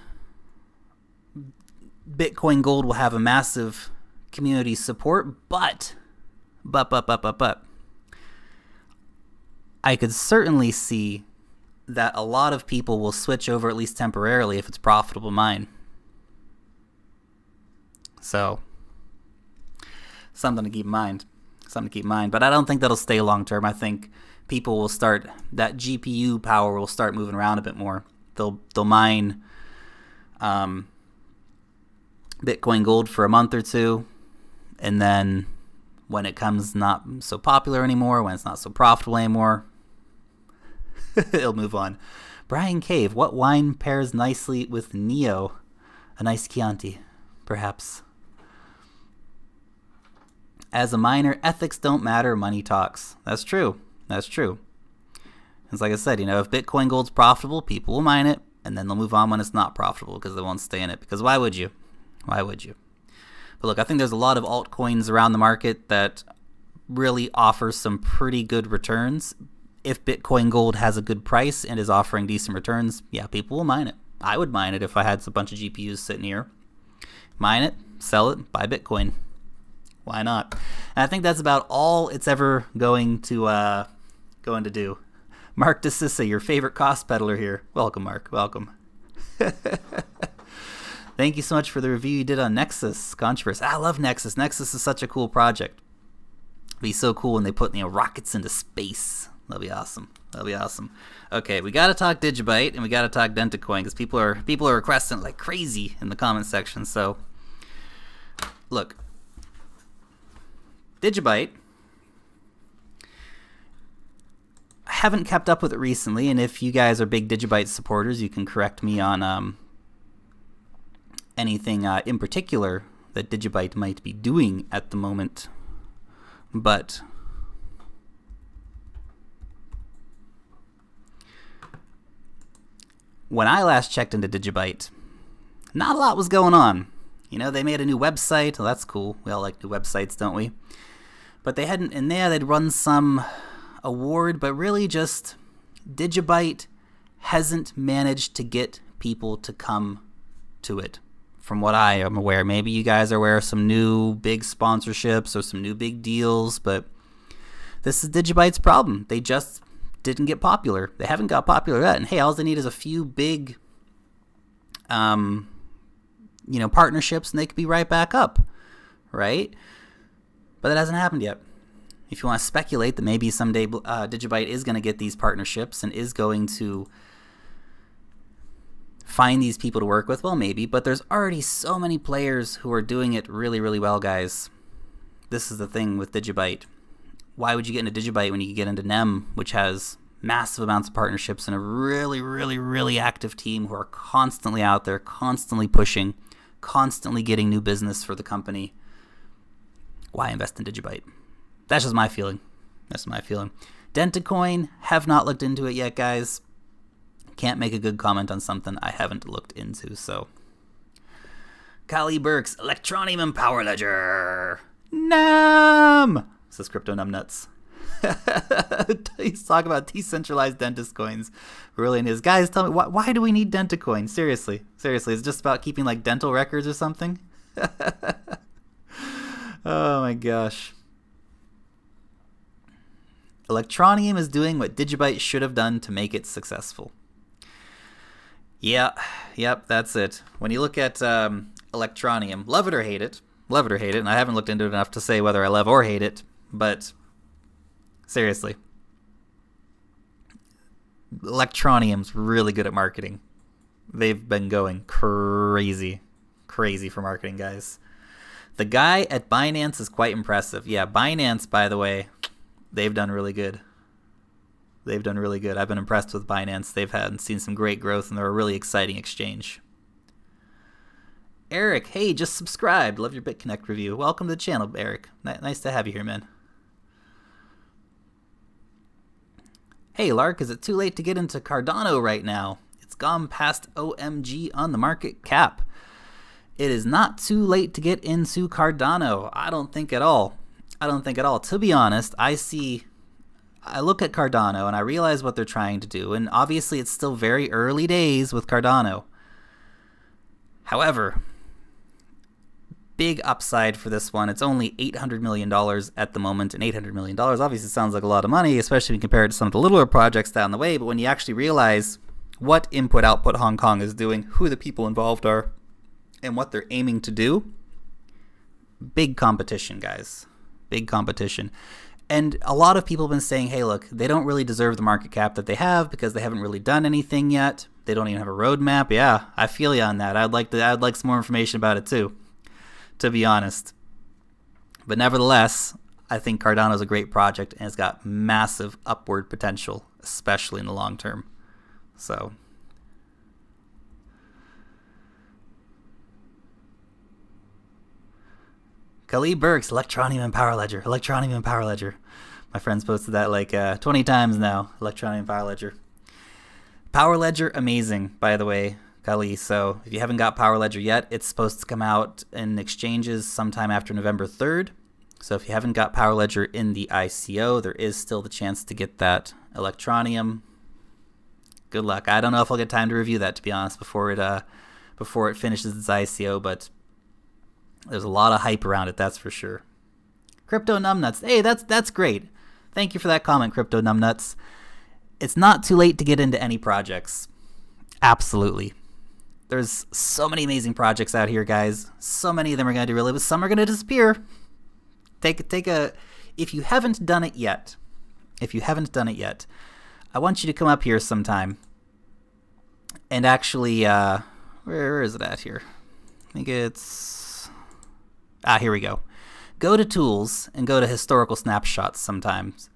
Bitcoin Gold will have a massive community support, but I could certainly see that a lot of people will switch over, at least temporarily, if it's profitable mine. So, something to keep in mind. Something to keep in mind. But I don't think that'll stay long term. I think people will start, that GPU power will start moving around a bit more. They'll mine Bitcoin Gold for a month or two, and then when it comes not so popular anymore, when it's not so profitable anymore, it'll move on. Brian Cave, what wine pairs nicely with Neo? A nice Chianti, perhaps. As a miner, ethics don't matter, money talks. That's true. That's true. It's like I said, if Bitcoin Gold's profitable, people will mine it, and then they'll move on when it's not profitable because they won't stay in it. Because why would you? Why would you? But look, I think there's a lot of altcoins around the market that really offer some pretty good returns. If Bitcoin Gold has a good price and is offering decent returns, yeah, people will mine it. I would mine it if I had a bunch of GPUs sitting here. Mine it, sell it, buy Bitcoin. Why not? And I think that's about all it's ever going to do. Mark DeSissa, your favorite cost peddler here. Welcome, Mark. Welcome. Thank you so much for the review you did on Nexus Controversy. I love Nexus. Nexus is such a cool project. It'd be so cool when they put rockets into space. That'll be awesome. That'll be awesome. Okay, we gotta talk Digibyte and we gotta talk Dentacoin because people are requesting it like crazy in the comment section. So, look, Digibyte. I haven't kept up with it recently, and if you guys are big Digibyte supporters, you can correct me on anything in particular that Digibyte might be doing at the moment. But when I last checked into Digibyte, not a lot was going on. You know, they made a new website. Well, that's cool. We all like new websites, don't we? But they hadn't, in there, they'd run some award, but really just Digibyte hasn't managed to get people to come to it. From what I am aware, maybe you guys are aware of some new big sponsorships or some new big deals, but this is Digibyte's problem. They just didn't get popular. They haven't got popular yet. And hey, all they need is a few big, partnerships, and they could be right back up, right? But that hasn't happened yet. If you want to speculate that maybe someday Digibyte is going to get these partnerships and is going to find these people to work with, well, maybe, but there's already so many players who are doing it really, really well, guys. This is the thing with Digibyte. Why would you get into Digibyte when you can get into NEM, which has massive amounts of partnerships and a really, really, really active team who are constantly out there, constantly pushing, constantly getting new business for the company? Why invest in Digibyte? That's just my feeling. That's my feeling. Dentacoin, have not looked into it yet, guys. Can't make a good comment on something I haven't looked into, so. Kali Burks, Electronium and Power Ledger. NUM! Says Crypto Numbnuts. He's talking about decentralized dentist coins. Really in his. Guys, tell me, why do we need Dentacoin? Seriously. Seriously, it's just about keeping like dental records or something? Oh my gosh. Electronium is doing what Digibyte should have done to make it successful. Yeah, yep, that's it. When you look at Electronium, love it or hate it, and I haven't looked into it enough to say whether I love or hate it, but seriously, Electronium's really good at marketing. They've been going crazy for marketing, guys. The guy at Binance is quite impressive. Yeah, Binance, by the way, they've done really good. They've done really good. I've been impressed with Binance. They've seen some great growth, and they're a really exciting exchange. Eric, hey, just subscribed. Love your BitConnect review. Welcome to the channel, Eric. Nice to have you here, man. Hey, Lark, is it too late to get into Cardano right now? It's gone past OMG on the market cap. It is not too late to get into Cardano. I don't think at all. I don't think at all. To be honest, I look at Cardano and I realize what they're trying to do, and obviously it's still very early days with Cardano. However, big upside for this one. It's only $800 million at the moment, and $800 million obviously sounds like a lot of money, especially when you compare it to some of the littler projects down the way, but when you actually realize what input-output Hong Kong is doing, who the people involved are, and what they're aiming to do, big competition, guys. Big competition. And a lot of people have been saying, hey, look, they don't really deserve the market cap that they have because they haven't really done anything yet. They don't even have a roadmap. Yeah, I feel you on that. I'd like some more information about it too, to be honest. But nevertheless, I think Cardano is a great project and it's got massive upward potential, especially in the long term. So. Khalid Burks, Electronium and Power Ledger. Electronium and Power Ledger. My friends posted that like 20 times now. Electronium and Power Ledger. Power Ledger, amazing, by the way, Kali. So if you haven't got Power Ledger yet, it's supposed to come out in exchanges sometime after November 3rd. So if you haven't got Power Ledger in the ICO, there is still the chance to get that Electronium. Good luck. I don't know if I'll get time to review that, to be honest, before it finishes its ICO, but There's a lot of hype around it, that's for sure. Crypto Numbnuts. Hey, that's great. Thank you for that comment, Crypto Numbnuts. It's not too late to get into any projects. Absolutely. There's so many amazing projects out here, guys. So many of them are going to do really, but some are going to disappear. If you haven't done it yet, I want you to come up here sometime and actually, where is it at here? I think it's, here we go. Go to Tools and go to Historical Snapshots sometimes.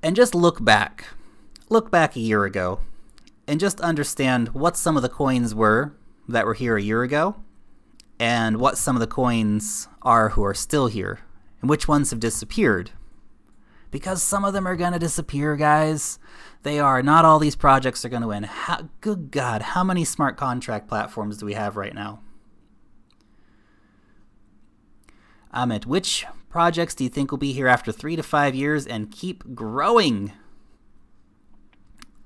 And just look back. Look back a year ago. And just understand what some of the coins were that were here a year ago. And what some of the coins are who are still here. And which ones have disappeared. Because some of them are going to disappear, guys. They are. Not all these projects are going to win. Good God, how many smart contract platforms do we have right now? Amit, which projects do you think will be here after 3 to 5 years and keep growing?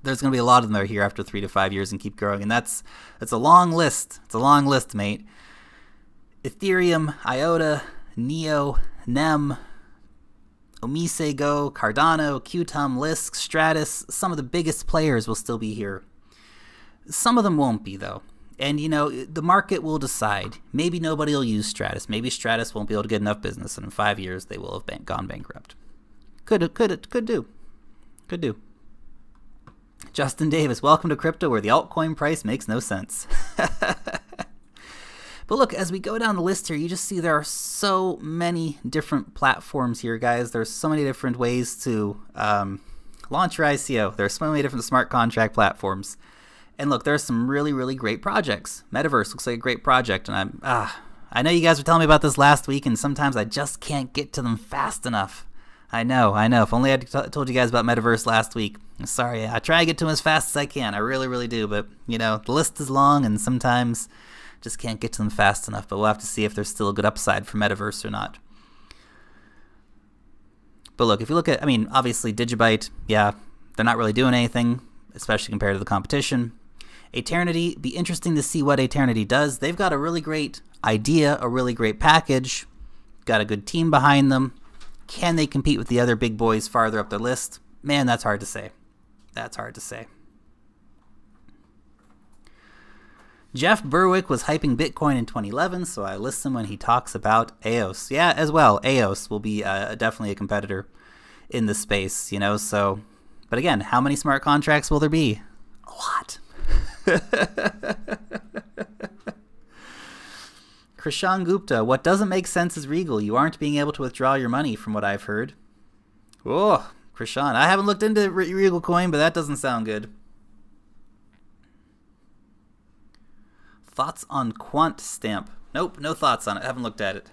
There's going to be a lot of them that are here after 3 to 5 years and keep growing, and that's a long list. It's a long list, mate. Ethereum, IOTA, Neo, NEM, Omise Go, Cardano, Qtum, Lisk, Stratus. Some of the biggest players will still be here. Some of them won't be, though. And, you know, the market will decide. Maybe nobody will use Stratus. Maybe Stratus won't be able to get enough business, and in 5 years they will have gone bankrupt. Could do. Justin Davis, welcome to crypto where the altcoin price makes no sense. But look, as we go down the list here, you just see there are so many different platforms here, guys. There's so many different ways to launch your ICO. There's so many different smart contract platforms. And look, there's some really, really great projects. Metaverse looks like a great project, and I know you guys were telling me about this last week, and sometimes I just can't get to them fast enough. I know. If only I told you guys about Metaverse last week. I'm sorry, I try to get to them as fast as I can. I really, really do, but, you know, the list is long, and sometimes just can't get to them fast enough, but we'll have to see if there's still a good upside for Metaverse or not. But look, if you look at, I mean, obviously Digibyte, yeah, they're not really doing anything, especially compared to the competition. Eternity, be interesting to see what Eternity does. They've got a really great idea, a really great package, got a good team behind them. Can they compete with the other big boys farther up the list? Man, that's hard to say. That's hard to say. Jeff Berwick was hyping Bitcoin in 2011, so I listen when he talks about EOS. Yeah, as well, EOS will be definitely a competitor in this space, you know, so. But again, how many smart contracts will there be? A lot. Krishan Gupta, what doesn't make sense is Regal. You aren't being able to withdraw your money from what I've heard. Oh, Krishan, I haven't looked into Regal coin, but that doesn't sound good. Thoughts on Quant Stamp? Nope, no thoughts on it. I haven't looked at it.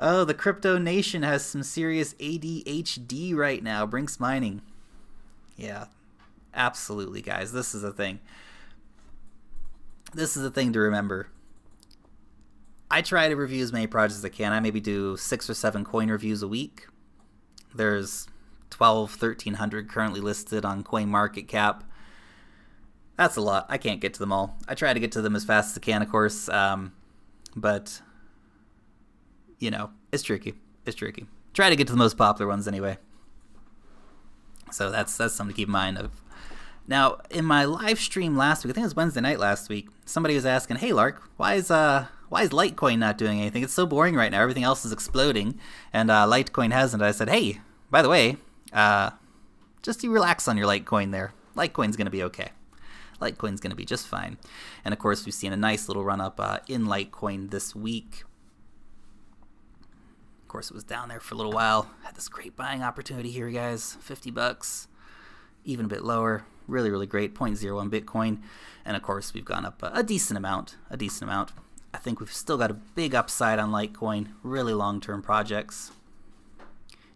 Oh, the Crypto Nation has some serious ADHD right now. Brinks Mining. Yeah, absolutely, guys. This is a thing. This is a thing to remember. I try to review as many projects as I can. I maybe do 6 or 7 coin reviews a week. There's 1,300 currently listed on CoinMarketCap. That's a lot. I can't get to them all. I try to get to them as fast as I can, of course, but you know, it's tricky. It's tricky. Try to get to the most popular ones anyway. So that's something to keep in mind of. Now, in my live stream last week, I think it was Wednesday night last week, somebody was asking, "Hey, Lark, why is Litecoin not doing anything? It's so boring right now. Everything else is exploding, and Litecoin hasn't." I said, "Hey, by the way, just you relax on your Litecoin there. Litecoin's going to be okay. Litecoin's going to be just fine." And of course, we've seen a nice little run up in Litecoin this week. Of course, it was down there for a little while. Had this great buying opportunity here, guys. $50, even a bit lower. Really, really great. 0.01 Bitcoin. And of course, we've gone up a decent amount. I think we've still got a big upside on Litecoin. Really long-term projects.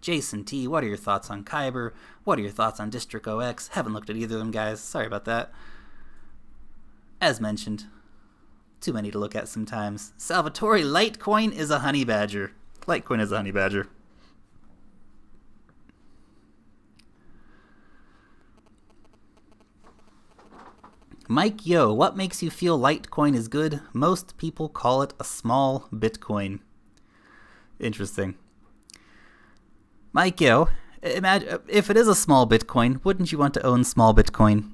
Jason T, what are your thoughts on Kyber? What are your thoughts on District OX? Haven't looked at either of them, guys. Sorry about that. As mentioned, too many to look at sometimes. Salvatore, Litecoin is a honey badger. Litecoin is a honey badger. Mike Yo, what makes you feel Litecoin is good? Most people call it a small Bitcoin. Interesting. Mike Yo, imagine if it is a small Bitcoin, wouldn't you want to own small Bitcoin?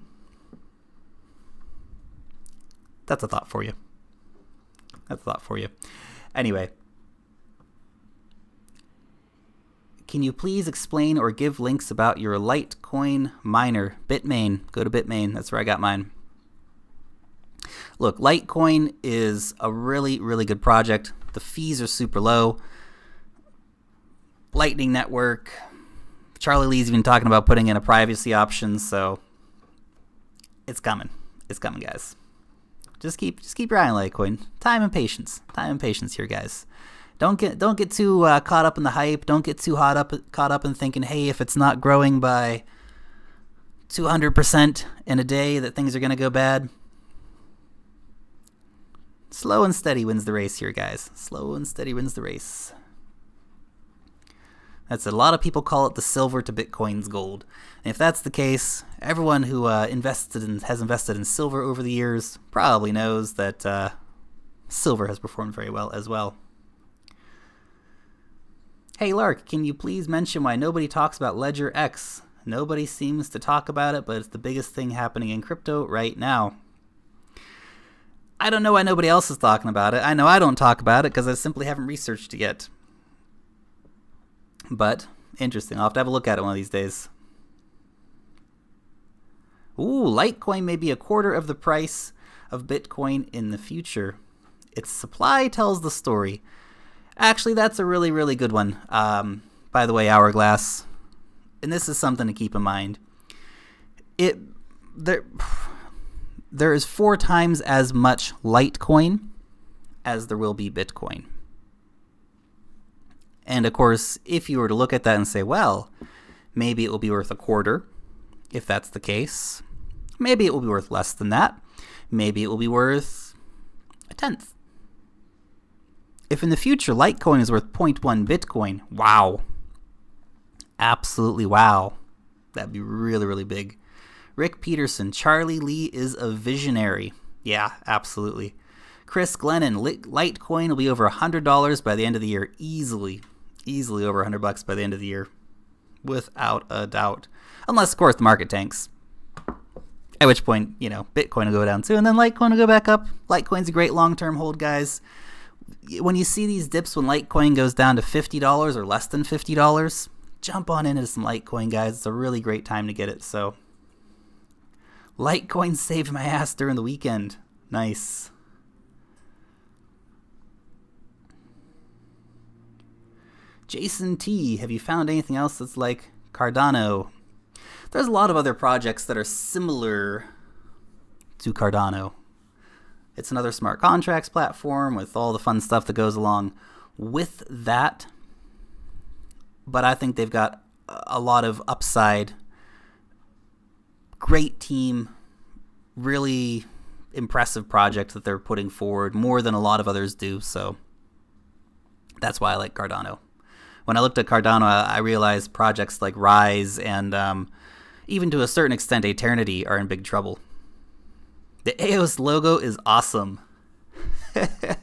That's a thought for you. That's a thought for you. Anyway. Can you please explain or give links about your Litecoin miner? Bitmain. Go to Bitmain. That's where I got mine. Look, Litecoin is a really, really good project. The fees are super low. Lightning Network. Charlie Lee's even talking about putting in a privacy option, so it's coming. It's coming, guys. Just keep your eye on Litecoin. Time and patience. Time and patience here, guys. Don't get too caught up in the hype. Don't get too caught up in thinking, hey, if it's not growing by 200% in a day, that things are gonna go bad. Slow and steady wins the race here, guys. Slow and steady wins the race. That's it. A lot of people call it the silver to Bitcoin's gold. And if that's the case, everyone who has invested in silver over the years probably knows that silver has performed very well as well. Hey Lark, can you please mention why nobody talks about Ledger X? Nobody seems to talk about it, but it's the biggest thing happening in crypto right now. I don't know why nobody else is talking about it. I know I don't talk about it because I simply haven't researched it yet. But, interesting. I'll have to have a look at it one of these days. Ooh, Litecoin may be a quarter of the price of Bitcoin in the future. Its supply tells the story. Actually, that's a really, really good one. By the way, Hourglass. And this is something to keep in mind. There is 4 times as much Litecoin as there will be Bitcoin. And of course, if you were to look at that and say, well, maybe it will be worth a quarter, if that's the case. Maybe it will be worth less than that. Maybe it will be worth a tenth. If in the future Litecoin is worth 0.1 Bitcoin, wow. Absolutely wow. That'd be really, really big. Rick Peterson, Charlie Lee is a visionary. Yeah, absolutely. Chris Glennon, Litecoin will be over $100 by the end of the year. Easily over $100 by the end of the year. Without a doubt. Unless, of course, the market tanks. At which point, you know, Bitcoin will go down too, and then Litecoin will go back up. Litecoin's a great long-term hold, guys. When you see these dips when Litecoin goes down to $50 or less than $50, jump on into some Litecoin, guys. It's a really great time to get it. So, Litecoin saved my ass during the weekend. Nice. Jason T, have you found anything else that's like Cardano? There's a lot of other projects that are similar to Cardano. It's another smart contracts platform with all the fun stuff that goes along with that. But I think they've got a lot of upside. Great team. Really impressive project that they're putting forward. More than a lot of others do. So that's why I like Cardano. When I looked at Cardano, I realized projects like Rise and even to a certain extent Eternity are in big trouble. The EOS logo is awesome. The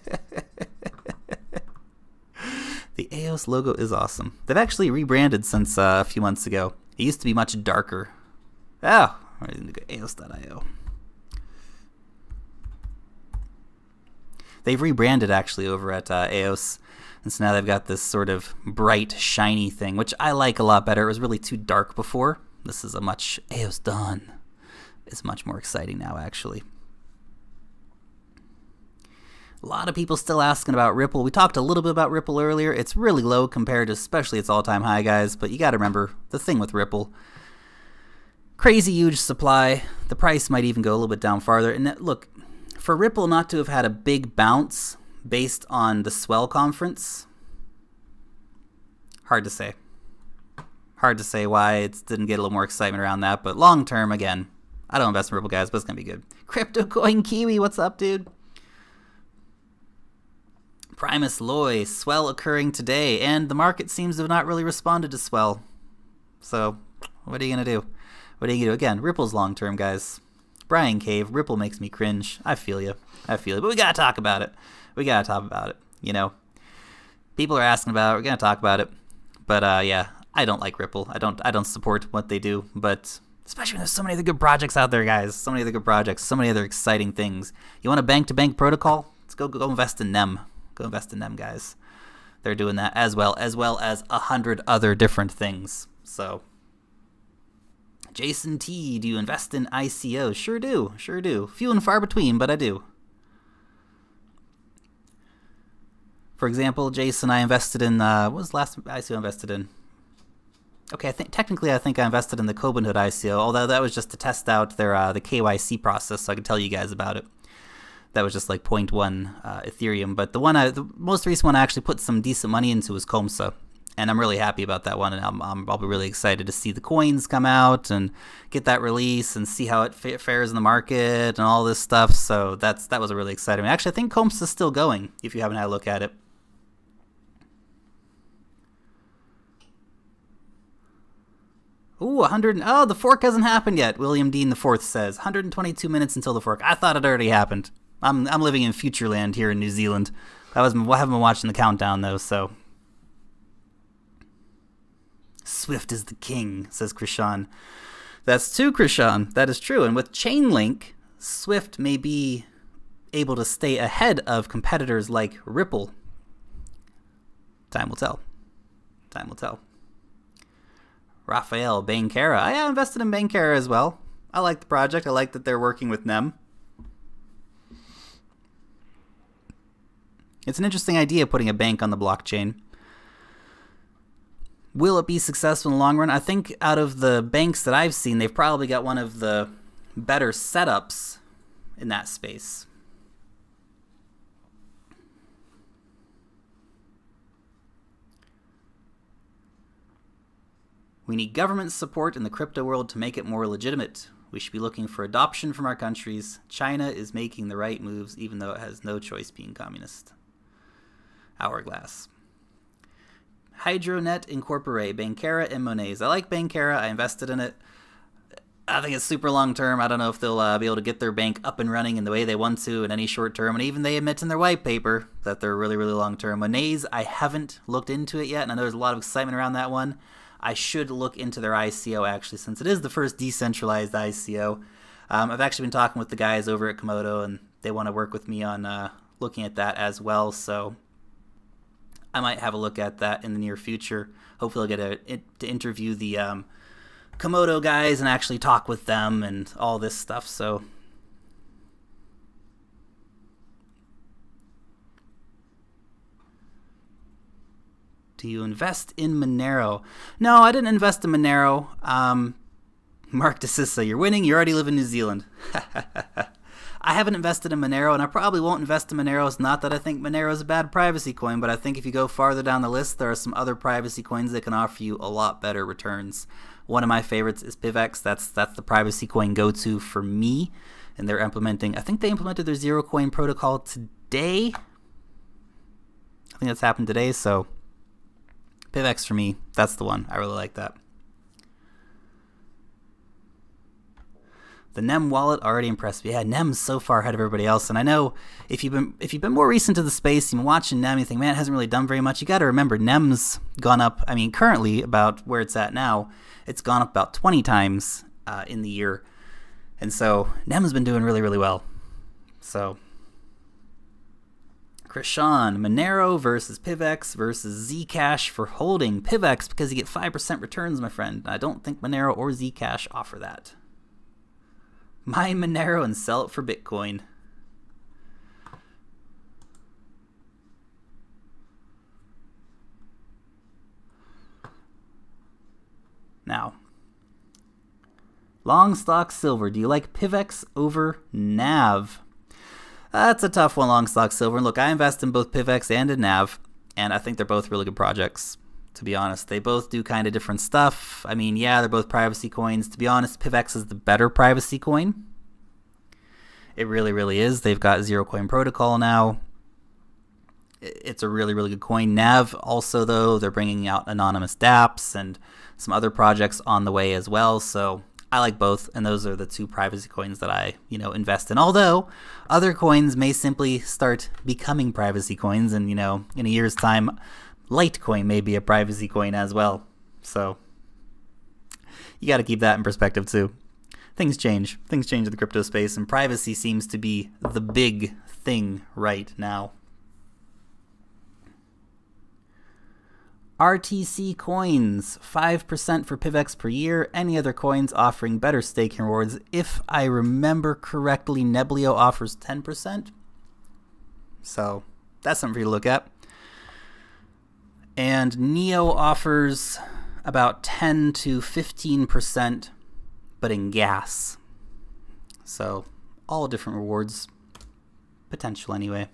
EOS logo is awesome. They've actually rebranded since a few months ago. It used to be much darker. Oh, EOS.io. They've rebranded actually over at EOS. And so now they've got this sort of bright, shiny thing, which I like a lot better. It was really too dark before. This is a much, EOS done. It's much more exciting now, actually. A lot of people still asking about Ripple. We talked a little bit about Ripple earlier. It's really low compared to especially its all-time high, guys. But you got to remember the thing with Ripple. Crazy huge supply. The price might even go a little bit down farther. And look, for Ripple not to have had a big bounce based on the Swell conference, hard to say. Hard to say why it didn't get a little more excitement around that. But long term, again, I don't invest in Ripple, guys, but it's going to be good. Crypto Coin Kiwi, what's up, dude? Primus Loy, Swell occurring today, and the market seems to have not really responded to Swell. So, what are you going to do? What are you going to do? Again, Ripple's long term, guys. Brian Cave, Ripple makes me cringe. I feel you. I feel you. But we gotta talk about it. We gotta talk about it. You know, people are asking about it. We're gonna talk about it. But yeah, I don't like Ripple. I don't support what they do. But especially when there's so many other good projects out there, guys. So many other good projects. So many other exciting things. You want a bank-to-bank protocol? Let's go invest in them. Go invest in them, guys. They're doing that as well as 100 other different things. So, Jason T, do you invest in ICO? Sure do. Sure do. Few and far between, but I do. For example, Jason, I invested in, what was the last ICO I invested in? Okay, I think I invested in the Robinhood ICO, although that was just to test out their the KYC process, so I could tell you guys about it. That was just like 0.1 Ethereum, but the most recent one I actually put some decent money into was Comsa, and I'm really happy about that one, and I'll be really excited to see the coins come out and get that release and see how it fares in the market and all this stuff. So that was a really exciting one. Actually, I think Comsa is still going if you haven't had a look at it. Ooh, 100. Oh, the fork hasn't happened yet. William Dean IV says 122 minutes until the fork. I thought it already happened. I'm living in Futureland here in New Zealand. I haven't been watching the countdown though. So Swift is the king, says Krishan. That's true, Krishan. That is true. And with Chainlink, Swift may be able to stay ahead of competitors like Ripple. Time will tell. Time will tell. Raphael, Bankera. I invested in Bankera as well. I like the project. I like that they're working with NEM. It's an interesting idea putting a bank on the blockchain. Will it be successful in the long run? I think out of the banks that I've seen, they've probably got one of the better setups in that space. We need government support in the crypto world to make it more legitimate. We should be looking for adoption from our countries. China is making the right moves, even though it has no choice being communist. Hourglass. Hydronet Incorporate, Bankera and Monets. I like Bankera. I invested in it. I think it's super long term. I don't know if they'll be able to get their bank up and running in the way they want to in any short term. And even they admit in their white paper that they're really, really long term. Monets, I haven't looked into it yet, and I know there's a lot of excitement around that one. I should look into their ICO, actually, since it is the first decentralized ICO. I've actually been talking with the guys over at Komodo, and they want to work with me on looking at that as well. So I might have a look at that in the near future. Hopefully I'll get to interview the Komodo guys and actually talk with them and all this stuff. So do you invest in Monero? No, I didn't invest in Monero. Mark DeSissa, you're winning. You already live in New Zealand. I haven't invested in Monero, and I probably won't invest in Monero. It's not that I think Monero is a bad privacy coin, but I think if you go farther down the list, there are some other privacy coins that can offer you a lot better returns. One of my favorites is PivX. That's the privacy coin go-to for me, and they're implementing. I think they implemented their zero coin protocol today. I think that's happened today. So PivX for me, that's the one. I really like that. The NEM wallet already impressed me. Yeah, NEM's so far ahead of everybody else, and I know if you've been more recent to the space, you've been watching NEM, you think, man, it hasn't really done very much. You got to remember, NEM's gone up. I mean, currently about where it's at now, it's gone up about 20 times in the year, and so NEM's been doing really, really well. So, Krishan, Monero versus PivX versus Zcash for holding. PivX because you get 5% returns, my friend. I don't think Monero or Zcash offer that. Mine Monero and sell it for Bitcoin. Now, long stock silver. Do you like PivX over NAV? That's a tough one, long stock silver. And look, I invest in both PivX and in NAV, and I think they're both really good projects. To be honest, they both do kind of different stuff. I mean, yeah, they're both privacy coins. To be honest, PivX is the better privacy coin. It really, really is. They've got zero coin protocol now. It's a really, really good coin. NAV also, though, they're bringing out anonymous dApps and some other projects on the way as well. So I like both, and those are the two privacy coins that I, invest in. Although other coins may simply start becoming privacy coins, and in a year's time, Litecoin may be a privacy coin as well. So you got to keep that in perspective too. Things change. Things change in the crypto space, and privacy seems to be the big thing right now. RTC coins, 5% for PivX per year. Any other coins offering better staking rewards? If I remember correctly, Neblio offers 10%. So that's something for you to look at. And Neo offers about 10 to 15%, but in gas. So all different rewards. Potential anyway.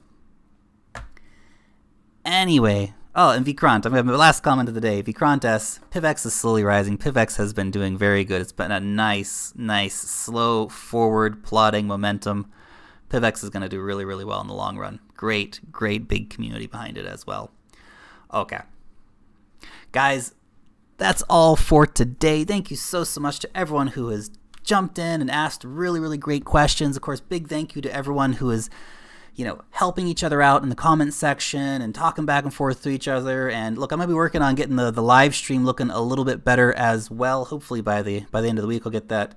Oh, and Vikrant, I'm going to have my last comment of the day. Vikrant S, PivX is slowly rising. PivX has been doing very good. It's been a nice, slow forward plodding momentum. PivX is going to do really, really well in the long run. Great big community behind it as well. Okay. Guys, that's all for today. Thank you so much to everyone who has jumped in and asked really, really great questions. Of course, big thank you to everyone who is helping each other out in the comments section and talking back and forth to each other. And look, I'm going to be working on getting the live stream looking a little bit better as well. Hopefully by the end of the week, I'll get that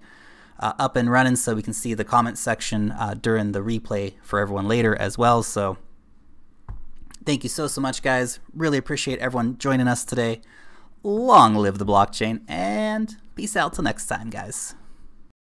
up and running so we can see the comment section during the replay for everyone later as well. So thank you so much, guys. Really appreciate everyone joining us today. Long live the blockchain, and peace out till next time, guys.